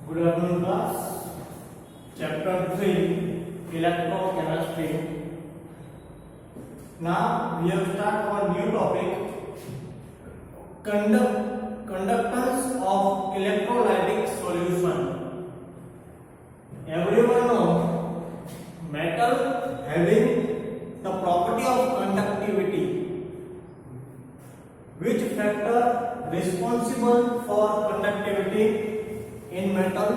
Good afternoon, class. Chapter 3, Electrochemistry. Now we have start our new topic, conductance of electrolytic solution. Everyone knows metal having the property of conductivity. Which factor responsible for conductivity in metal?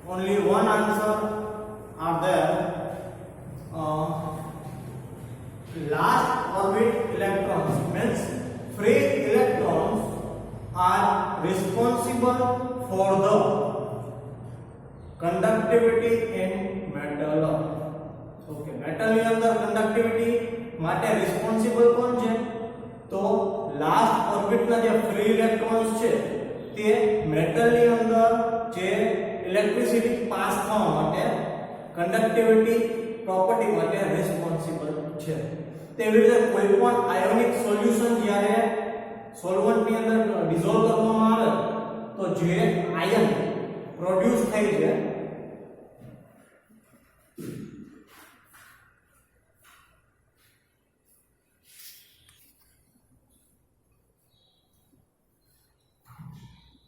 Only one answer are there. Last orbit electrons means free electrons are responsible for the conductivity in metal. Okay, metal ની અંદર conductivity માટે responsible કોણ છે? તો last ઓર્બિટના જે free electrons છે તે મેટલની અંદર જે ઇલેક્ટ્રિસિટી પાસ થવા માટે કંડક્ટિવિટી પ્રોપર્ટી માટે રિસ્પોન્સિબલ છે. તેવી રીતે કોઈપણ આયોનિક સોલ્યુશન જ્યારે સોલ્વન્ટની અંદર ડિઝોલ્વ કરવામાં આવે તો જે આયન પ્રોડ્યુસ થાય છે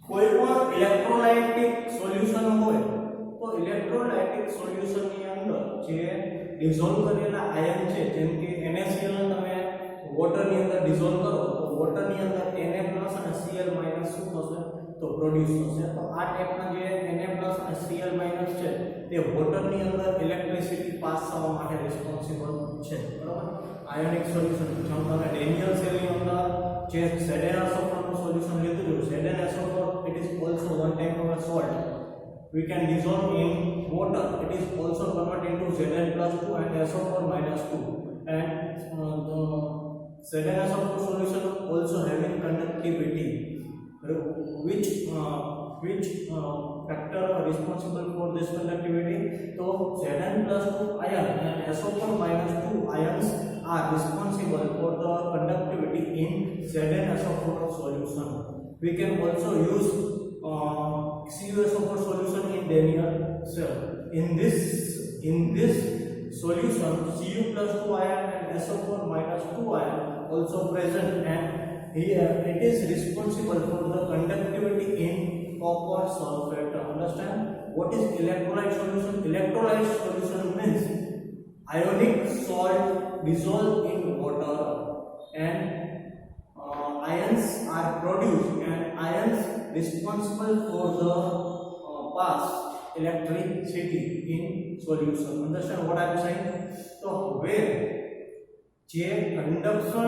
કોઈપણ ઇલેક્ટ્રોલાઇટિક સોલ્યુશન હોય તો ઇલેક્ટ્રોલાઇટિક સોલ્યુશનની અંદર જે ડિઝોલ્વ કરેલા આયન છે જેમ કે NaCl ને તમે વોટરની અંદર ડિઝોલ્વ કરો તો વોટરની અંદર Na+ અને Cl- શું થશે તો પ્રોડ્યુસ થશે. તો આ ટાઈપના જે Na+ અને Cl- છે તે વોટરની અંદર ઇલેક્ટ્રિસિટી પાસ થવા માટે રિસ્પોન્સિબલ છે. બરાબર. આયોનિક સોલ્યુશન જેમ તમે ડેનિયલ સેલની અંદર જે ZnSO4 નું સોલ્યુશન લીધું છે ZnSO4 it is also one type of a salt we can dissolve in water. It is also converted into Zn+2 and SO4 -2 and the ZnSO4 solution also having conductivity which factor are responsible for this conductivity. So Zn+2 ion and SO4 -2 ions are responsible for the conductivity in ZnSO4 solution. We can also use CuSO4 solution in Daniel cell. In this solution Cu+2 ion and SO4 -2 ion also present and here it is responsible for the conductivity in copper sulfate. Understand what is electrolyte solution? Electrolyte solution means ionic salt dissolved in water and ions are produced and ions responsible for the pass electricity in solution. Understand what I am saying? So where જે conduction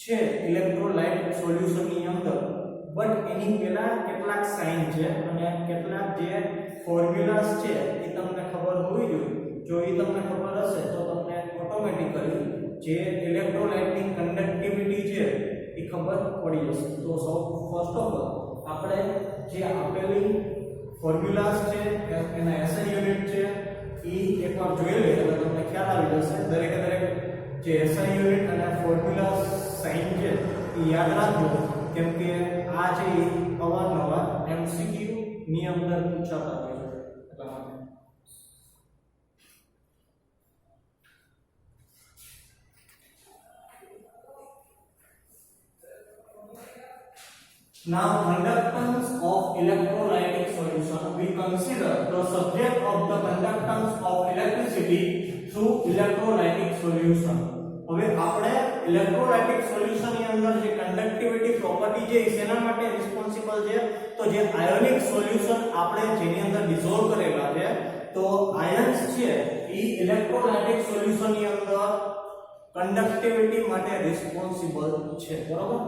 છે electrolyte solution ની અંદર but એની પહેલા કેટલાક sign છે અને કેટલાક જે ફોર્મ્યુલાસ છે એ તમને ખબર હોવી જોઈએ. જો એ તમને ખબર હશે તો તમને ઓટોમેટિકલી જે ઇલેક્ટ્રોલાઇટની કંડક્ટિવિટી છે એ ખબર પડી જશે. તો સૌ ફર્સ્ટ ઓફ ઓલ આપણે જે આપેલી ફોર્મ્યુલાસ છે એના એસઆઈ યુનિટ છે એ એકવાર જોઈ લઈએ એટલે તમને ખ્યાલ આવી જશે. દરેકે દરેક જે એસઆઈ યુનિટ અને ફોર્મ્યુલાસ સાઇન છે એ યાદ રાખજો કેમ કે આ છે અવારનવાર એમસીક્યુ ની અંદર પૂછાતા હોય છે એટલા માટે. Now, conductance of electrolytic solution. We consider the subject of the conductance of electricity through electrolytic solution. હવે આપણે ઇલેક્ટ્રોલાઇટિક સોલ્યુશન ની અંદર જે કંડક્ટિવિટી પ્રોપર્ટી છે એના માટે રિસ્પોન્સિબલ છે. તો જે આયોનિક સોલ્યુશન આપણે જેની અંદર ડિઝોલ્વ કરેલા છે તો આયન્સ છે એ ઇલેક્ટ્રોલાઇટિક સોલ્યુશન ની અંદર કંડક્ટિવિટી માટે રિસ્પોન્સિબલ છે. બરાબર.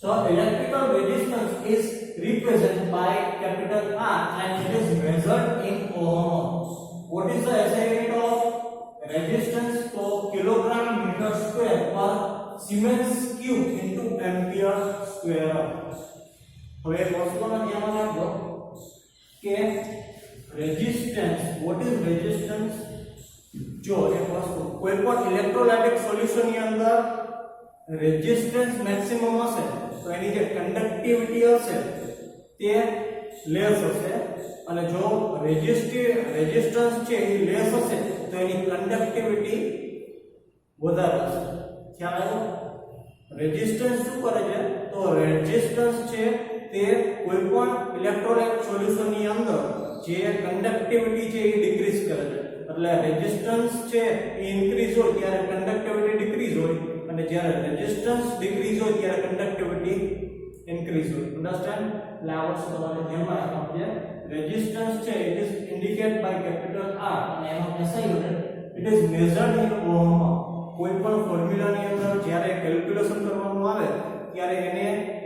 The electrical resistance is represented by capital R and it is measured in ohms. What is the SI unit of resistance? So kilogram meter square per Siemens cube into ampere square. હવે એક વસ્તુને ધ્યાનમાં રાખજો કે resistance what is resistance? જો એક વસ્તુ કોઈપણ ઇલેક્ટ્રોલાઇટિક સોલ્યુશનની અંદર રેઝિસ્ટન્સ મેક્સિમમ હશે તો એની જે કંડક્ટિવિટી હશે તે લેસ હશે અને જો રેઝિસ્ટન્સ છે એ લેસ હશે તો એની કન્ડક્ટિવિટી વધારે હશે. ખ્યાલ આવ્યો? રેઝિસ્ટન્સ શું કરે છે? તો રેઝિસ્ટન્સ છે તે કોઈ પણ ઇલેક્ટ્રોલાઇટ સોલ્યુશન ની અંદર જે કન્ડક્ટિવિટી છે એ ડિક્રીઝ કરે છે. એટલે રેઝિસ્ટન્સ છે એ ઇન્ક્રીઝ હોય ત્યારે કન્ડક્ટિવિટી ડિક્રીઝ હોય અને જ્યારે રેઝિસ્ટન્સ ડિક્રીઝ હોય ત્યારે કન્ડક્ટિવિટી ઇન્ક્રીઝ હોય. અન્ડરસ્ટેન્ડ? એટલે આ વસ્તુ તમારે ધ્યાનમાં રાખવાનું છે. રેઝિસ્ટન્સ છે it is indicate by capital R અને એનો SI unit it is measured in ohm. કોઈ પણ ફોર્મ્યુલાની અંદર જ્યારે કેલ્ક્યુલેશન કરવાનું આવે ત્યારે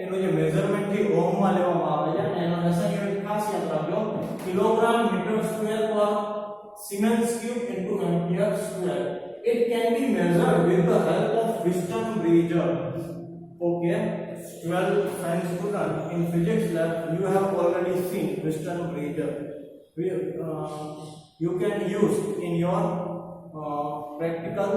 એનું જે મેઝરમેન્ટ છે ઓહમ માં લેવામાં આવે છે અને એનો SI યુનિટ ખાસ યાદ રાખજો કિલોગ્રામ મીટર સ્ક્વેર પર Siemens cube into ampere square. It can be measured with the help of Wheatstone bridge. Okay, 12 science student in physics lab you have already seen Wheatstone bridge. You can use in your practical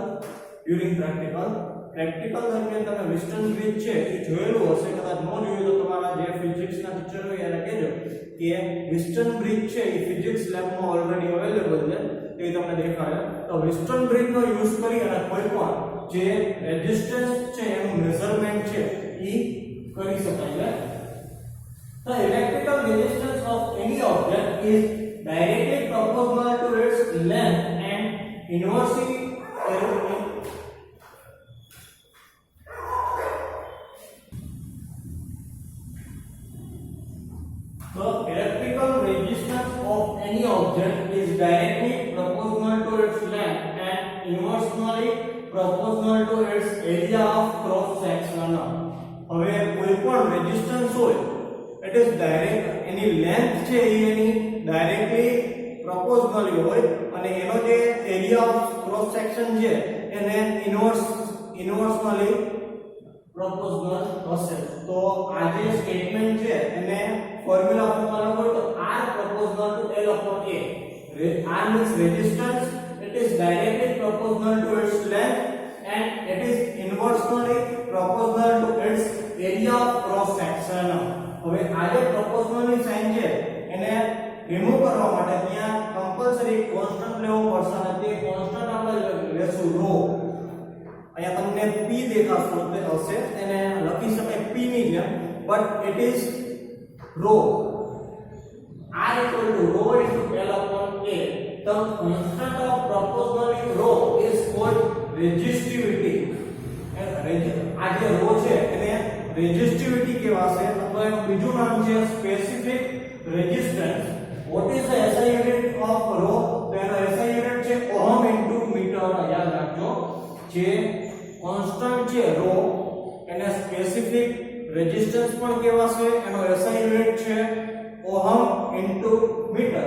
during practical દરમિયાન તમે Wheatstone bridge છે એ જોયેલું હશે. કદાચ ન જોયું તો તમારા જે ફિઝિક્સ ના ટીચર હોય એને કહેજો કે Wheatstone bridge છે એ ફિઝિક્સ લેબમાં ઓલરેડી અવેલેબલ છે એ તમને દેખાડે. તો Wheatstone bridge નો યુઝ કરી અને કોઈ પણ જે રેઝિસ્ટન્સ છે એનું મેઝરમેન્ટ છે એ કરી શકાય છે. The electrical resistance of any object is directly proportional to its length and inversely The electrical resistance of any object is directly proportional to its length and inversely proportional to its area of cross section. હવે કોઈ પણ resistance હોય it is direct any length છે એની directly પ્રોપોર્શનલી હોય અને એનો જે area of cross section છે એને ઇન્વર્સલી પ્રોપોર્શનલ હશે. તો આ જે સ્ટેટમેન્ટ છે એને ફોર્મ્યુલા ફોર્મમાં લખો તો R proportional to L upon A. R means resistance, it is directly proportional to its length and it is inversely proportional to its area of cross section. હવે આ જે proportional ની સાઇન છે એને રિમૂવ કરવા માટે ત્યાં કમ્પલસરી કોન્સ્ટન્ટ લેવો પડશે અને તે કોન્સ્ટન્ટ આપણે લેશું ρ. અહીંયા તમને p દેખાશે તે હશે એને લખી શકાય p ની જેમ but it is rho. R equal to rho into L upon A. The constant of proportionally rho is called resistivity. આ જે rho છે એને resistivity કહેવાશે અથવા એનું બીજું નામ છે specific resistance. What is the SI unit of rho? તો એનો SI unit છે ohm into meter. યાદ રાખજો જે કોન્સ્ટન્ટ છે rho એને સ્પેસિફિક રેઝિસ્ટન્સ પણ કહેવાશે. એનો SI યુનિટ છે ohm into metre.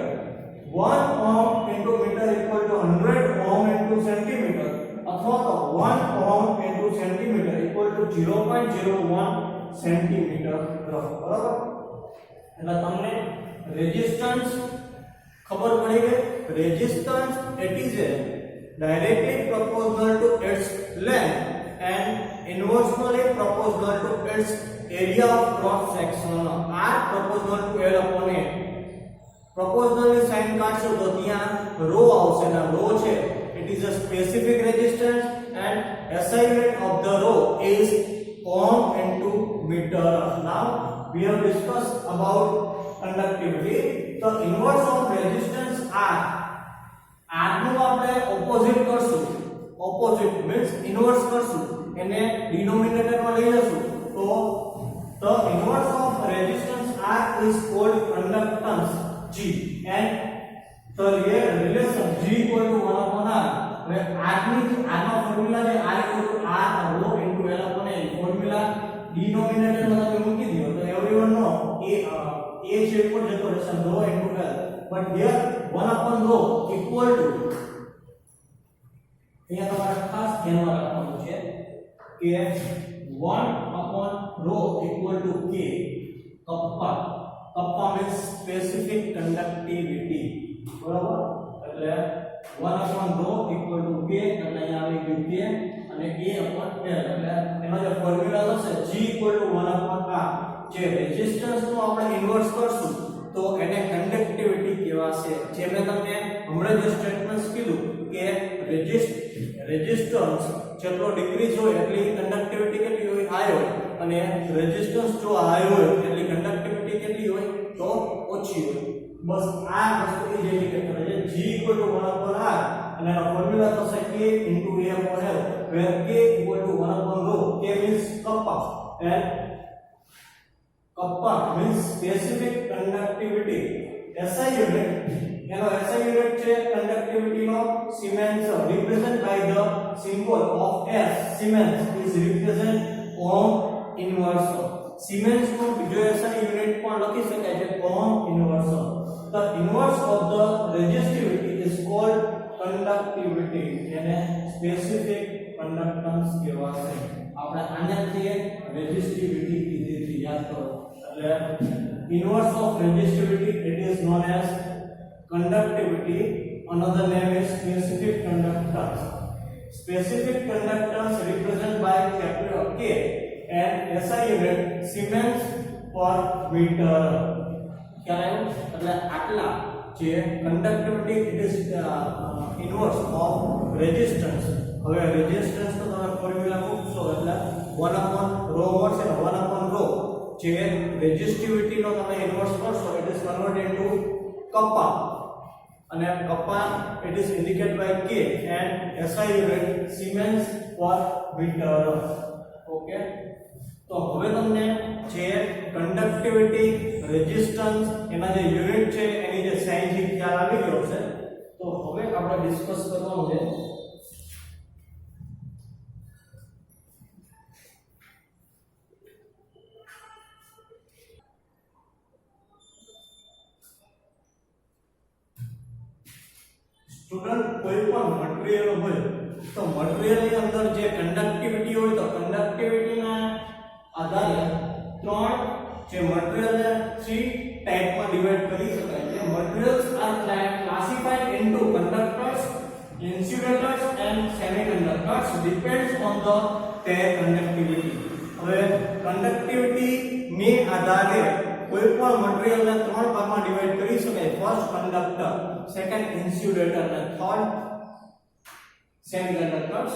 1 ohm into metre equal to 100 ohm into centimetre અથવા તો 1 ohm into centimetre equal to 0.01 centimetre. બરાબર? એટલે તમને રેઝિસ્ટન્સ ખબર પડી ગઈ. Resistance it is directly proportional to its length and inversely proportional to its area of cross section. R proportional to L upon A. Proportional ની sign કાઢશો તો ત્યાં rho આવશે ને rho છે it is a specific resistance and SI unit of the rho is ohm into meter. Now we have discussed about conductivity. The inverse of resistance R નું આપણે opposite કરશું. ઓપોઝિટ મીન્સ ઇન્વર્સ કરશું. એને denominator માં લઈ જશું તો the inverse of resistance R is called conductance G and the relation G equal to 1 upon R. હવે R ની નો ફોર્મ્યુલા છે R equal to R rho into L upon A. Formula denominator માં તમે મૂકી દો તો everyone know A છે ઉપર જતો રહેશે rho into L. But here 1 upon rho equal to અહીંયા તમારે ખાસ ધ્યાનમાં રાખવાનું છે કે 1 upon rho equal to K. Kappa means specific conductivity. બરાબર? એટલે 1 upon rho equal to K એટલે અહીંયા આવી ગયું K અને A upon L એટલે એનો જે ફોર્મ્યુલા થશે G equal to 1 upon R. જે રેઝિસ્ટન્સ નું આપણે ઇન્વર્સ કરશું તો તો એને કન્ડક્ટિવિટી કહેવાશે. જે મેં તમને હમણાં જ સ્ટેટમેન્ટ કીધું કે રેઝિસ્ટન્સ જેટલો ડિક્રીઝ હોય એટલી કન્ડક્ટિવિટી કેટલી હોય? હાઈ હોય. અને રેઝિસ્ટન્સ જો હાઈ હોય એટલી કન્ડક્ટિવિટી કેટલી હોય? તો ઓછી હોય. બસ આ વસ્તુ જે ઇન્ડિકેટ કરે છે. G = 1/r અને આ ફોર્મ્યુલા થશે K * A/L where K = 1/ρ. K means kappa and kappa means specific conductivity. SI unit એનો SI unit છે conductivity no Siemens represented by the symbol of S. Siemens is represent ohm inverse. Siemens નો બીજો SI unit પણ લખી શકાય છે ohm inverse. The inverse of the resistivity is called conductivity. એને specific conductance કહેવાશે. આપણે આનાથી resistivity કીધી યાદ કરો. એટલે inverse of resistivity it is known as conductivity. Another name is specific conductance. Specific conductance represented by capital K and SI unit Siemens per meter. ખ્યાલ આવ્યો? એટલે આટલા જે conductivity it is inverse of resistance. હવે resistance તો તમે formula મૂકશો એટલે 1/ρ મળશે ને 1/ρ જે રેઝિસ્ટિવિટી નો તમે ઇન્વર્સ કરશો it is converted to kappa અને kappa it is indicated by K and SI unit Siemens per meter. Okay, તો હવે તમને જે કન્ડક્ટિવિટી રેઝિસ્ટન્સ એના જે યુનિટ છે એની જે સાઈન છે ખ્યાલ આવી ગયો છે. તો હવે આપણે ડિસ્કસ કરવાનું છે સ્ટુડન્ટ કોઈ પણ મટીરીયલ હોય તો મટીરીયલ ની અંદર જે કન્ડક્ટિવિટી હોય તો કન્ડક્ટિવિટી ના આધારે ત્રણ જે મટીરીયલ ને 3 ટાઈપમાં ડિવાઇડ કરી શકાય છે. Materials are classified into conductors, insulators and semiconductors depends on the their conductivity. હવે કન્ડક્ટિવિટી ને આધારે કોઈ પણ મટીરીયલ ને ત્રણ ભાગમાં ડિવાઇડ કરી શકાય. ફર્સ્ટ કંડક્ટર, સેકન્ડ ઇન્સ્યુલેટર અને third semiconductors.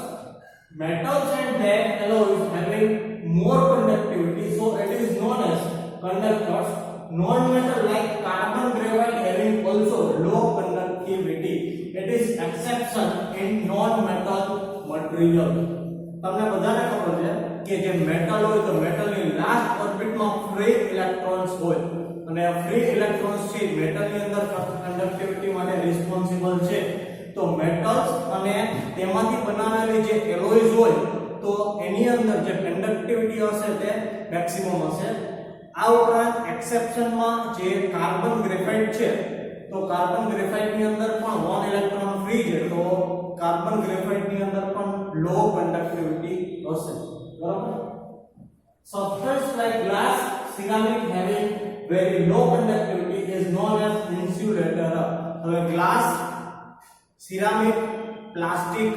Metals and their alloys having more conductivity, so it is known as conductors. Non-metal like carbon graphite having also low conductivity. It is exception in non-metal material. તમને બધાને ખબર છે કે જે metal હોય તો મેટલની last ઓર્બિટમાં free electrons હોય અને આ ફ્રી ઇલેક્ટ્રોન્સ છે મેટલની અંદર કંડક્ટિવિટી માટે રિસ્પોન્સિબલ છે. તો મેટલ્સ અને તેમાંથી બનાવેલી જે એલોયસ હોય તો એની અંદર જે કન્ડક્ટિવિટી હશે તે મેક્સિમમ હશે. આ ઉપરાંત એક્સેપ્શનમાં જે કાર્બન ગ્રેફાઇટ છે તો કાર્બન ગ્રેફાઇટ ની અંદર પણ 1 ઇલેક્ટ્રોન ફ્રી છે તો કાર્બન ગ્રેફાઇટ ની અંદર પણ લો કન્ડક્ટિવિટી હશે. બરાબર. Substance like glass, ceramic having very low conductivity is known as insulator. હવે ગ્લાસ, સિરામિક, પ્લાસ્ટિક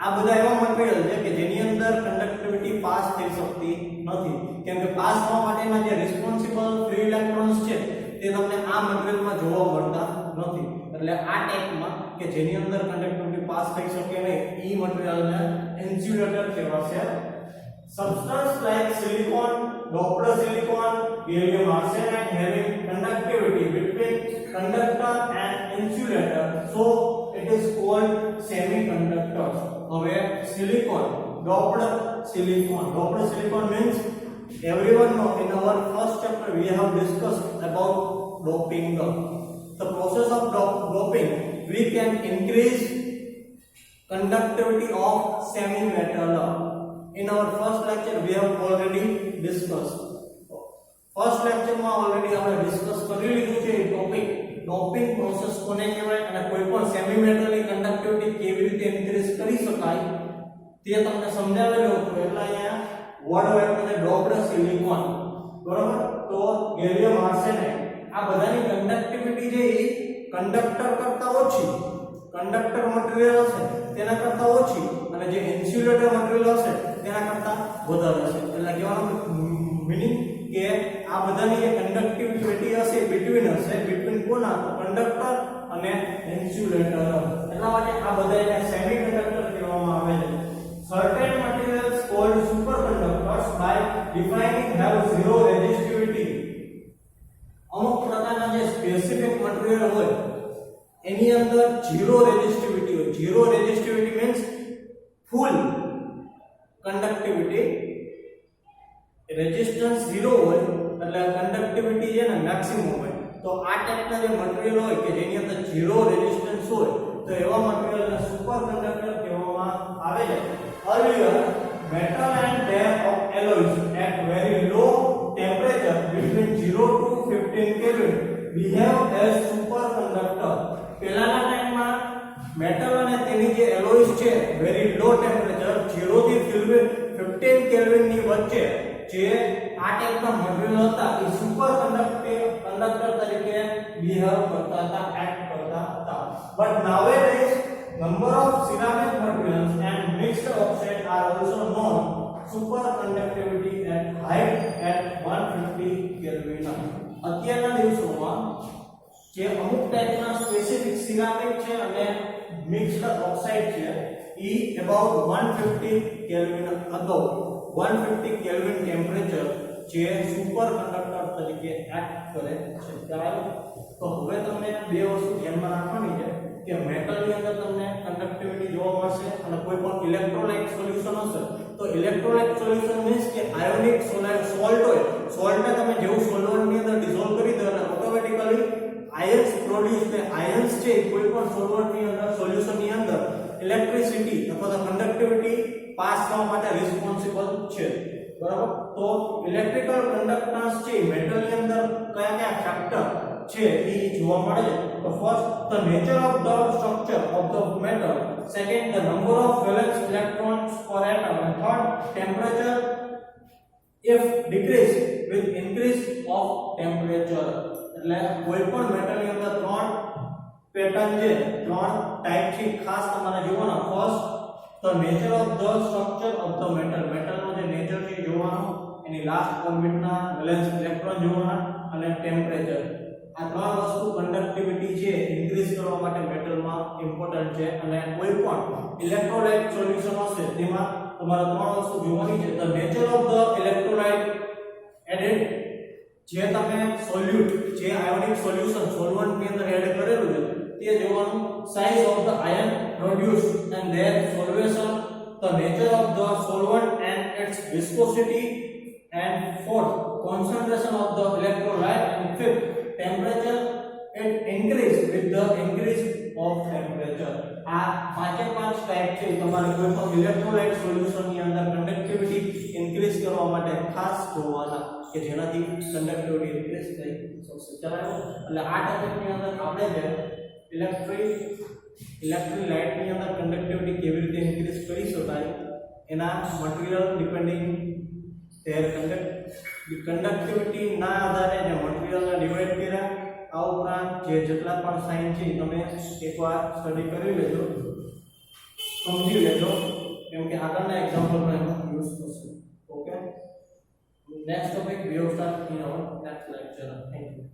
આ બધા એવા મટીરીયલ છે કે જેની અંદર કન્ડક્ટિવિટી પાસ થઈ શકતી નથી કેમ કે પાસ થવા માટેના જે રિસ્પોન્સિબલ ફ્રી ઇલેક્ટ્રોન્સ છે તે તમને આ મટીરીયલમાં જોવા મળતા નથી. એટલે આ ટાઈપમાં કે જેની અંદર કન્ડક્ટિવિટી પાસ થઈ શકે નહીં ઈ મટીરીયલને ઇન્સ્યુલેટર કહેવાશે. Substance like silicon, Doppler silicon, gallium arsenide having conductivity between conductor and insulator, so it is called semiconductors. હવે silicon, Doppler silicon means everyone know in our first chapter we have discussed about doping. The process of doping we can increase conductivity of semi-metal. In our first lecture we have already discussed. First lecture માં already આપણે discuss કરી લીધું છે topic doping process કોને કહેવાય અને કોઈ પણ સેમી મેટલની કન્ડક્ટિવિટી કેવી રીતે ઇન્ક્રીઝ કરી શકાય તે તમને સમજાવેલું હતું. એટલે અહીંયા વર્ડ વાપર્યો છે ડોપ્ડ સિલિકોન. બરાબર. તો ગેલિયમ આર્સેનાઇડ આ બધાની કન્ડક્ટિવિટી જે કંડક્ટર કરતા ઓછી, કંડક્ટર મટીરીયલ હશે તેના કરતા ઓછી અને જે ઇન્સ્યુલેટર મટીરીયલ હશે તેના કરતા વધારે છે. એટલે કહેવાનો मीनिंग કે આ બધાની જે કંડક્ટિવિટી હશે બિટવીન કોના તો કંડક્ટર અને ઇન્સ્યુલેટર એટલા માટે આ બધાને સેમિકન્ડક્ટર કહેવામાં આવે છે certain materials called superconductors by defining have zero resistivity અમુક પ્રકારના જે સ્પેસિફિક મટીરીયલ હોય એની અંદર ઝીરો રેઝિસ્ટિવિટી હોય ઝીરો રેઝિસ્ટિવિટી મીન્સ ફૂલ કંડક્ટિવિટી રેઝિસ્ટન્સ 0 હોય એટલે કંડક્ટિવિટી છે ને મેક્સિમમ હોય તો આ ટાઈપના જે મટીરીયલ હોય કે જેની અંદર ઝીરો રેઝિસ્ટન્સ હોય તો એવા મટીરીયલને સુપર કંડક્ટર કહેવામાં આવે છે earlier metal and their of alloys at very low temperature between 0 to 15 kelvin behave as superconductor પહેલાના ટાઈમમાં મેટલ અને તેની જે એલોયસ છે વેરી લો ટેમ્પરેચર 0 થી 15 કેલ્વિન ની વચ્ચે જે આ ટાઈપના મટીરીયલ હતા એ સુપર કંડક્ટર તરીકે બિહેવ કરતા હતા એક્ટ કરતા હતા but નાઉએડેઝ number of ceramic materials and mixed oxide are also known superconductivity at height at 150 kelvin અત્યારના દિવસોમાં જે અમુક ટાઈપના સ્પેસિફિક સિરામિક છે અને મિક્સ્ડ ઓક્સાઇડ છે ઈ about 150 kelvin about 150 kelvin temperature જે સુપર કંડક્ટર તરીકે એક્ટ કરે છે ત્યારે તો હવે તમને બે વસ્તુ ધ્યાનમાં રાખવાની છે કે મેટલ ની અંદર તમને કંડક્ટિવિટી જોવા મળશે અને કોઈ પણ ઇલેક્ટ્રોલાઇટ સોલ્યુશન હશે તો ઇલેક્ટ્રોલાઇટ સોલ્યુશન મીન્સ કે આયોનિક સોલ્ટ હોય સોલ્ટને તમે જેવું સોલ્વન્ટ ની અંદર ડિસોલ્વ કરી દો એટલે ઓટોમેટિકલી આયન્સ પ્રોડ્યુસ ને આયન્સ છે કોઈ પણ સોલ્વન્ટ ની અંદર સોલ્યુશન ની અંદર ઇલેક્ટ્રિસિટી અથવા તો કંડક્ટિવિટી પાસ થવા માટે રિસ્પોન્સિબલ છે બરાબર તો ઇલેક્ટ્રિકલ કંડક્ટન્સ છે મેટલ ની અંદર કયા કયા ફેક્ટર છે એ જોવા મળે છે તો first the nature of the structure of the metal second the number of valence electrons per atom and third temperature if decrease with increase of temperature એટલે કોઈ પણ મેટલ ની અંદર ત્રણ પેટર્ન છે ત્રણ ટાઈપ છે ખાસ તમારે જોવાના first the nature of the structure of the metal નો જે નેચર છે જોવાનો એની લાસ્ટ ઓર્બિટ ના વેલેન્સ ઇલેક્ટ્રોન જોવાના અને ટેમ્પરેચર આ ત્રણ વસ્તુ કંડક્ટિવિટી છે ઇન્ક્રીઝ કરવા માટે મેટલમાં ઇમ્પોર્ટન્ટ છે અને કોઈ પણ ઇલેક્ટ્રોલાઇટ સોલ્યુશન હશે તેમાં તમારે ત્રણ વસ્તુ જોવાની છે the nature of the electrolyte added જે તમે સોલ્યુટ જે આયોનિક સોલ્યુશન સોલ્વન્ટ ની અંદર એડ કરેલું છે તે જોવાનું size of the ion produced and their solution the nature of the solvent and its viscosity and fourth concentration of the electrolyte and fifth temperature it increase with the increase of temperature આ પાંચે પાંચ type છે તમારે કોઈ પણ electrolyte solution ની અંદર conductivity increase કરવા માટે ખાસ જોવાના કે જેનાથી કંડક્ટિવિટી ઇન્ક્રીઝ થઈ શકશે ચાલો એટલે આ ટોપિક ની અંદર આપણે જે ઇલેક્ટ્રોલાઇટ ની અંદર કંડક્ટિવિટી કેવી રીતે ઇન્ક્રીઝ કરી શકાય એના મટીરીયલ ડિપેન્ડિંગ their conductivity ના આધારે જે મટીરીયલને ડિવાઇડ કર્યા આ ઉપરાંત જે જેટલા પણ સાઇન છે તમે એકવાર સ્ટડી કરી લેજો સમજી લેજો કેમ કે આગળના એક્ઝામ્પલમાં એનો યુઝ થશે okay next topic we will start in our next lecture thank you